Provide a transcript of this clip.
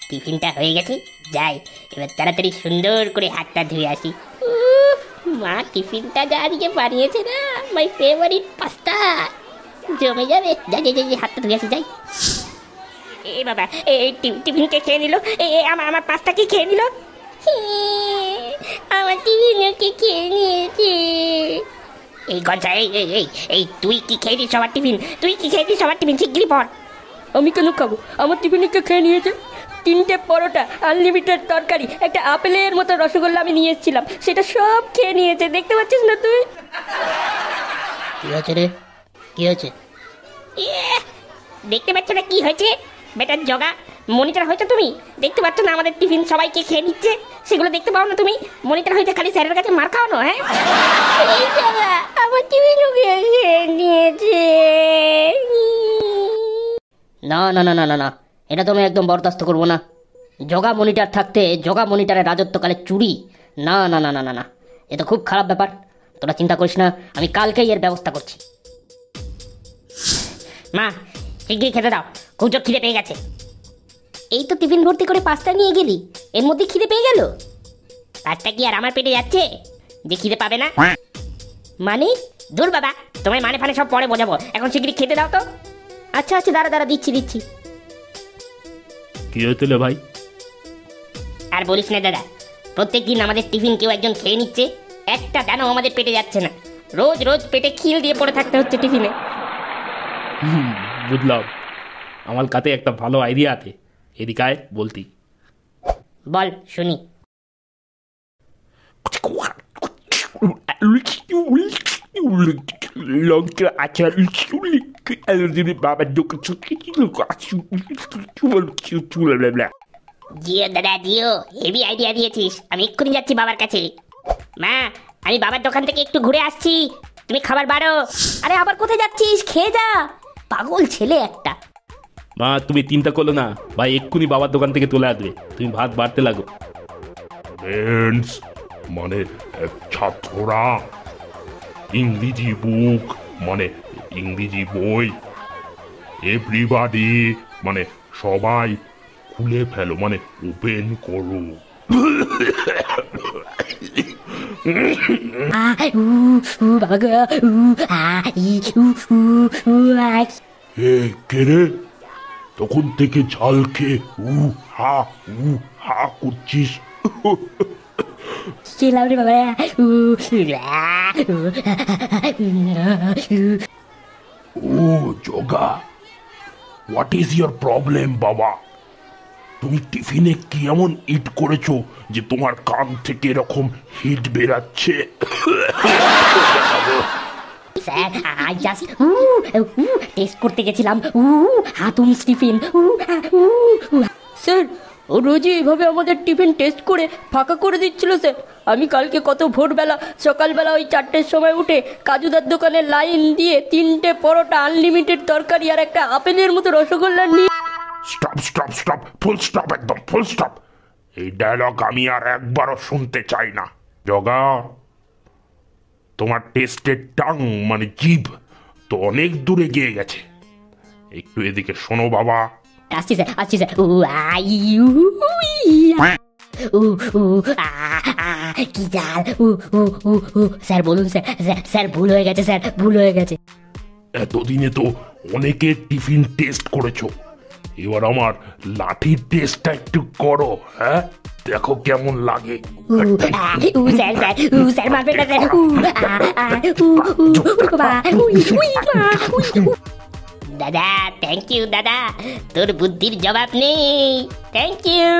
টিফিনটা হয়ে গেছে, যাই এবার তাড়াতাড়ি সুন্দর করে হাতটা ধুয়ে আসি। মা টিফিনটা যা আজকে বানিয়েছে না, মাই ফেভারিট পাস্তা, জমে যাবে। যাই যাই যাই হাতটা ধুয়ে আসি, যাই। এ বাবা, এই টিফিনকে খেয়ে নিল, আমার পাস্তাকে খেয়ে নিল, আমার টিফিনকে খেয়ে নিয়েছে। এই গঞ্জা, এই তুই কি খেয়ে দিস সবার টিফিন? তুই কি খেয়ে দিস সবার টিফিন? শিগগিরই পড়। আমি কেন খাবো? আমার টিফিনকে খেয়ে নিয়েছে। 3টে পরোটা, আনলিমিটেড তরকারি, একটা আপেলের মতো রসগোল্লা আমি নিয়ে এসেছিলাম, সেটা সব খেয়ে নিয়েছে। দেখতে পাচ্ছিস না তুই? কি হয়েছে রে? কি হয়েছে? দেখতে পাচ্ছ না কি হয়েছে? বেটার জগা, মনিটর হয়েছে তুমি? দেখতে পাচ্ছ না আমাদের টিফিন সবাইকে খেয়ে নিচ্ছে? সেগুলো দেখতে পাও না তুমি? মনিটর হয়েছে খালি স্যারের কাছে মার খাওয়ানো? হ্যাঁ, আমার টিফিন খেয়ে নিয়েছে। না না না না না না, এটা তো আমি একদম বরদাস্ত করবো না। জগা মনিটর থাকতে জগা মনিটরের রাজত্বকালে চুরি? না না না না না না, এ তো খুব খারাপ ব্যাপার। তোরা চিন্তা করিস না, আমি কালকেই এর ব্যবস্থা করছি। মা শিগগিরই খেতে দাও, খুব জোর খিদে পেয়ে গেছে। এই তো টিফিন ভর্তি করে পাস্তা নিয়ে গেলি, এর মধ্যে খিদে পেয়ে গেল? পাস্তা কি আর আমার পেটে যাচ্ছে যে খিদে পাবে না? মানে দূর বাবা, তোমার মানে ফানে সব পরে বোঝাবো, এখন শিগগিরই খেতে দাও তো। আচ্ছা আচ্ছা, দাঁড়া দাঁড়া, দিচ্ছি দিচ্ছি। কি হয়েছিল ভাই? আর বলিস না দাদা, প্রত্যেকদিন আমাদের টিফিন কেউ একজন খেয়ে নিচ্ছে, একটা দানাও আমাদের পেটে যাচ্ছে না। রোজ রোজ পেটে খিল দিয়ে পড়ে থাকতে হচ্ছে টিফিনে। বুঝলাম, আমার কাছে একটা ভালো আইডিয়া আছে, এদিকে আয় বলতি। বল শুনি। লঙ্কা আচার বাবার দোকান। জিও দাদা জিও, হেভি আইডিয়া দিয়েছিস, আমি এক্ষুনি যাচ্ছি বাবার কাছে। মা, আমি বাবার দোকান থেকে একটু ঘুরে আসছি, তুমি খাবার বাড়ো। আরে আবার কোথায় যাচ্ছিস? খেয়ে যা, পাগল ছেলে একটা। মা তুমি চিন্তা করলো না, ভাই এক্ষুনি বাবার দোকান থেকে চলে আসবে, তুমি ভাত বাড়তে লাগো। ফ্রেন্ডস, মানে ছাত্ররা, ইংরেজি বুক মানে ইংরেজি বই, এভরিবাডি মানে সবাই খুলে ফেলো, মানে ওপেন করো। কে রে? তখন থেকে ঝাল খেয়ে উ হা করছিস। ও জগা, হোয়াট ইজ ইয়োর প্রবলেম বাবা? তুমি টিফিনে কি এমন ইট করেছো যে তোমার কান থেকে এরকম হিট বেরাচ্ছে? স্যার, আই জাস্ট টেস্ট করতে গেছিলাম হাতুম টিফিন। স্যার, ও রোজই এইভাবে আমাদের টিফিন টেস্ট করে ফাঁকা করে দিচ্ছিল স্যার। আমি কালকে কত ভোরবেলা সকালবেলা ওই 4টের সময় উঠে কাজুদার দোকানে লাইন দিয়ে 3টে পরোটা, আনলিমিটেড তরকারি আর একটা আপেলের মতো রসগোল্লা নিয়ে। Stop stop stop, full stop, একদম ফুল স্টপ। এই ডায়লগ আমি আর একবারও শুনতে চাই না। জগা, তোমার টেস্টের টাং মানে জিভ তো অনেক দূরে গিয়ে গেছে। একটু এদিকে শোনো বাবা। আসছি স্যার, আসছি স্যার। কি জাল! স্যার বলুন স্যার, স্যার ভুল হয়ে গেছে, স্যার ভুল হয়ে গেছে। এতদিনে তো অনেকের টিফিন টেস্ট করেছো, এবার আমার লাঠির টেস্টটা একটু করো। হ্যাঁ, দেখো কেমন লাগে। স্যার মারবেন না স্যার। দাদা থ্যাংক ইউ দাদা, তোর বুদ্ধির জবাব নেই। Thank you.